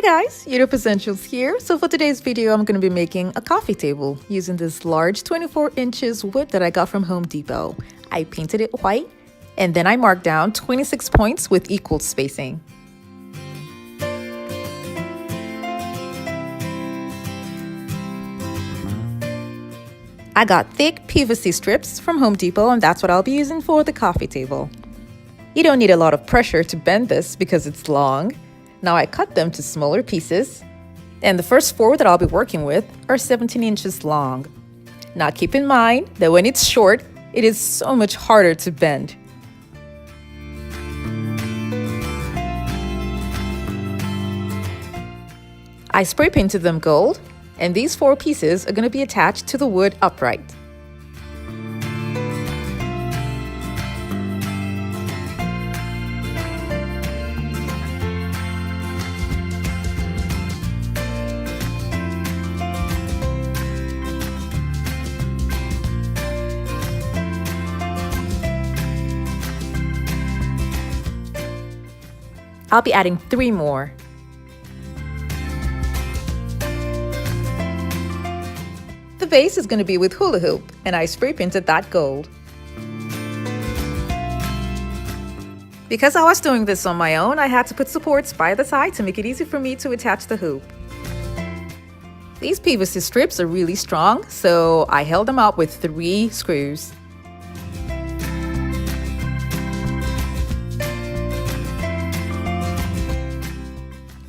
Hey guys, Europe Essentials here. So for today's video, I'm going to be making a coffee table using this large 24 inches wood that I got from Home Depot. I painted it white and then I marked down 26 points with equal spacing. I got thick Pvc strips from Home Depot and that's what I'll be using for the coffee table. You don't need a lot of pressure to bend this because it's long. Now I cut them to smaller pieces, and the first four that I'll be working with are 17 inches long. Now keep in mind that when it's short, it is so much harder to bend. I spray painted them gold, and these four pieces are going to be attached to the wood upright. I'll be adding 3 more. The base is going to be with hula hoop, and I spray painted that gold. Because I was doing this on my own, I had to put supports by the side to make it easy for me to attach the hoop. These Pvc strips are really strong, so I held them up with 3 screws.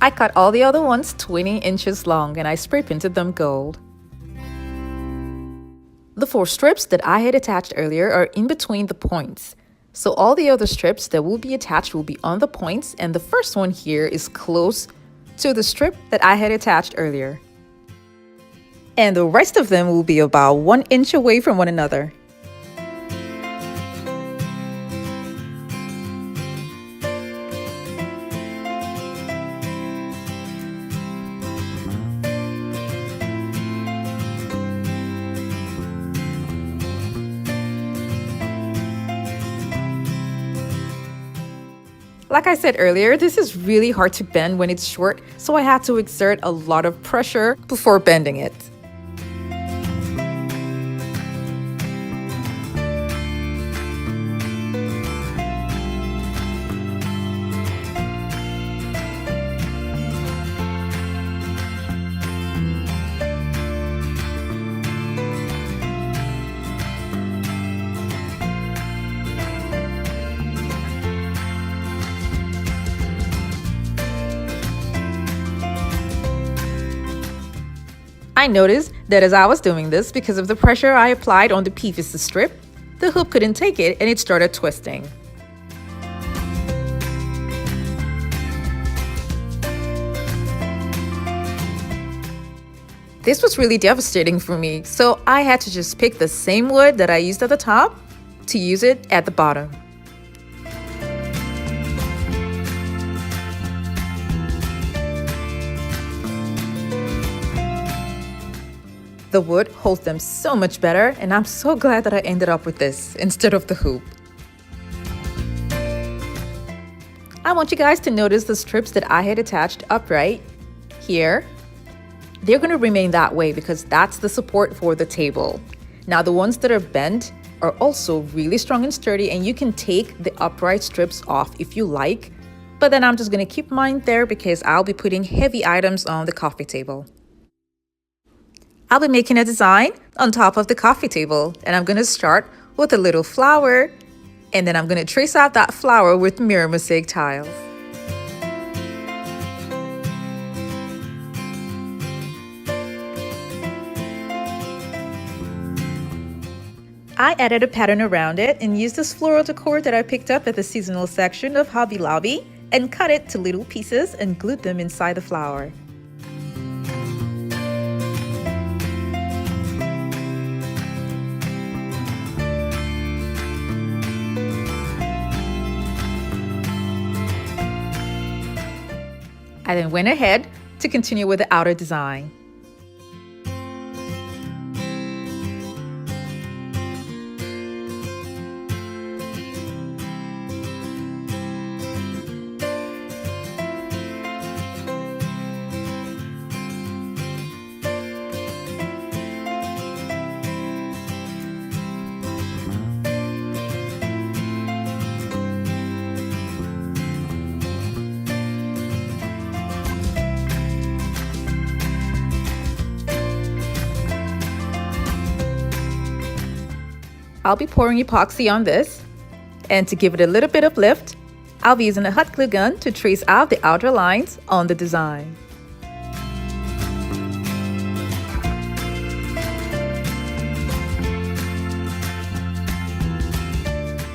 I cut all the other ones 20 inches long and I spray painted them gold. The 4 strips that I had attached earlier are in between the points. So all the other strips that will be attached will be on the points, and the first one here is close to the strip that I had attached earlier. And the rest of them will be about 1 inch away from one another. Like I said earlier, this is really hard to bend when it's short, so I had to exert a lot of pressure before bending it. I noticed that as I was doing this, because of the pressure I applied on the Pvc strip, the hoop couldn't take it and it started twisting. This was really devastating for me, so I had to just pick the same wood that I used at the top to use it at the bottom. The wood holds them so much better, and I'm so glad that I ended up with this instead of the hoop. I want you guys to notice the strips that I had attached upright here. They're going to remain that way because that's the support for the table. Now the ones that are bent are also really strong and sturdy, and you can take the upright strips off if you like, but then I'm just going to keep mine there because I'll be putting heavy items on the coffee table. I'll be making a design on top of the coffee table, and I'm going to start with a little flower, and then I'm going to trace out that flower with mirror mosaic tiles. I added a pattern around it and used this floral decor that I picked up at the seasonal section of Hobby Lobby and cut it to little pieces and glued them inside the flower. I then went ahead to continue with the outer design. I'll be pouring epoxy on this, and to give it a little bit of lift, I'll be using a hot glue gun to trace out the outer lines on the design.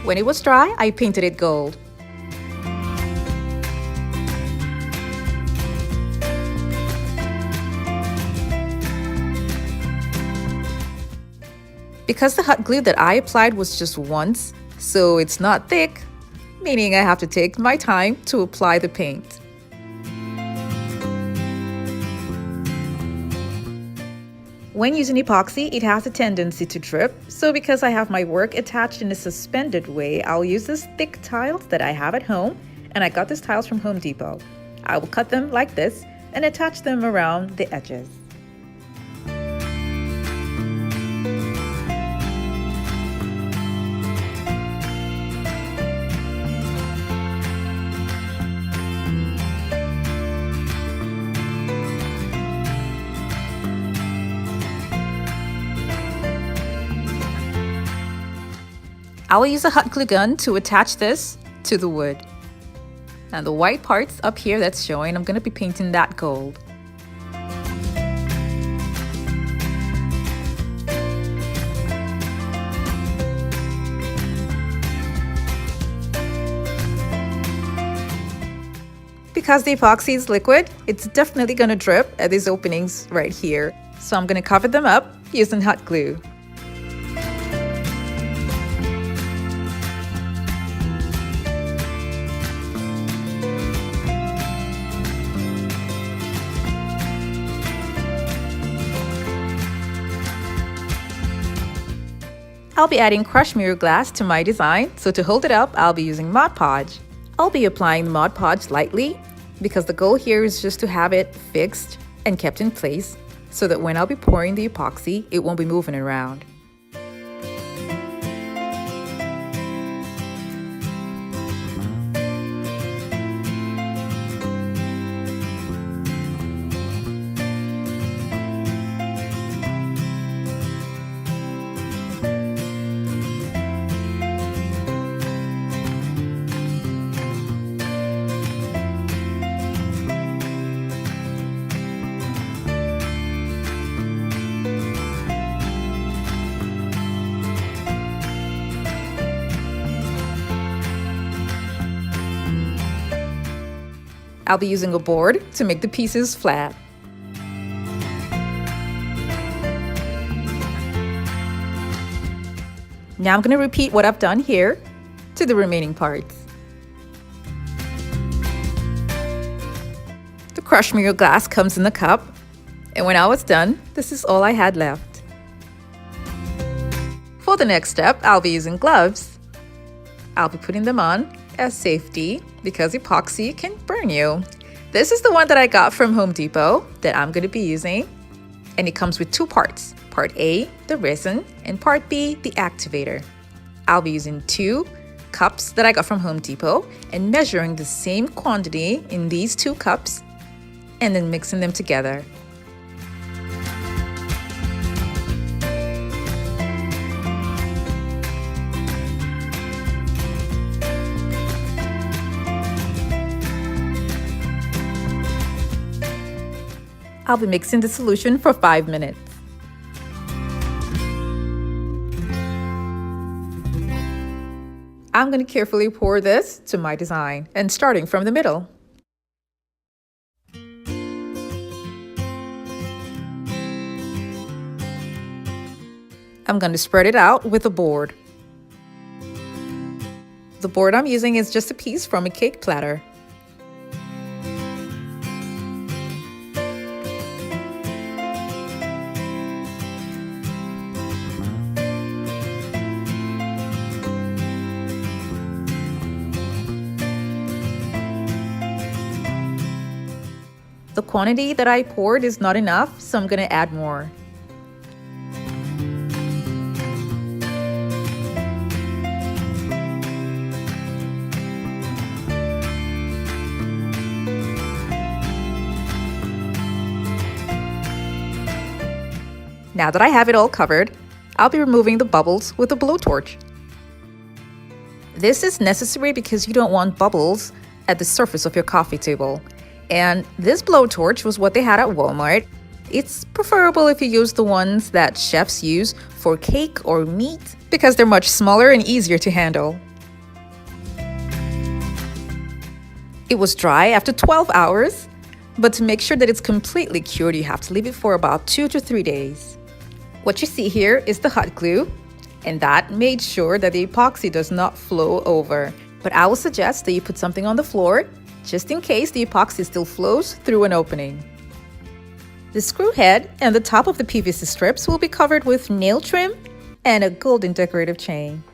When it was dry, I painted it gold. Because the hot glue that I applied was just once, so it's not thick, meaning I have to take my time to apply the paint. When using epoxy, it has a tendency to drip, so because I have my work attached in a suspended way, I'll use these thick tiles that I have at home, and I got these tiles from Home Depot. I will cut them like this and attach them around the edges. I will use a hot glue gun to attach this to the wood. And the white parts up here that's showing, I'm going to be painting that gold. Because the epoxy is liquid, it's definitely going to drip at these openings right here. So I'm going to cover them up using hot glue. I'll be adding crushed mirror glass to my design, so to hold it up, I'll be using Mod Podge. I'll be applying the Mod Podge lightly because the goal here is just to have it fixed and kept in place so that when I'll be pouring the epoxy, it won't be moving around. I'll be using a board to make the pieces flat. Now I'm going to repeat what I've done here to the remaining parts. The crushed mirror glass comes in the cup, and when I was done, this is all I had left. For the next step, I'll be using gloves. I'll be putting them on as safety because epoxy can burn you. This is the one that I got from Home Depot that I'm going to be using, and it comes with two parts. Part A, the resin, and part B, the activator. I'll be using 2 cups that I got from Home Depot and measuring the same quantity in these 2 cups and then mixing them together. I'll be mixing the solution for 5 minutes. I'm going to carefully pour this to my design and starting from the middle. I'm going to spread it out with a board. The board I'm using is just a piece from a cake platter. The quantity that I poured is not enough, so I'm going to add more. Now that I have it all covered, I'll be removing the bubbles with a blowtorch. This is necessary because you don't want bubbles at the surface of your coffee table. And this blowtorch was what they had at Walmart. It's preferable if you use the ones that chefs use for cake or meat because they're much smaller and easier to handle. It was dry after 12 hours, but to make sure that it's completely cured, you have to leave it for about 2 to 3 days. What you see here is the hot glue, and that made sure that the epoxy does not flow over. But I will suggest that you put something on the floor just in case the epoxy still flows through an opening. The screw head and the top of the PVC strips will be covered with nail trim and a golden decorative chain.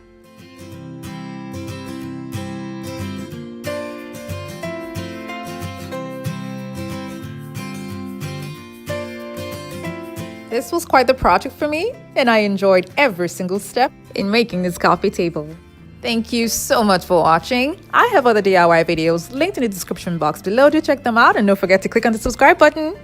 This was quite the project for me, and I enjoyed every single step in making this coffee table. Thank you so much for watching. I have other DIY videos linked in the description box below. Do check them out, and don't forget to click on the subscribe button.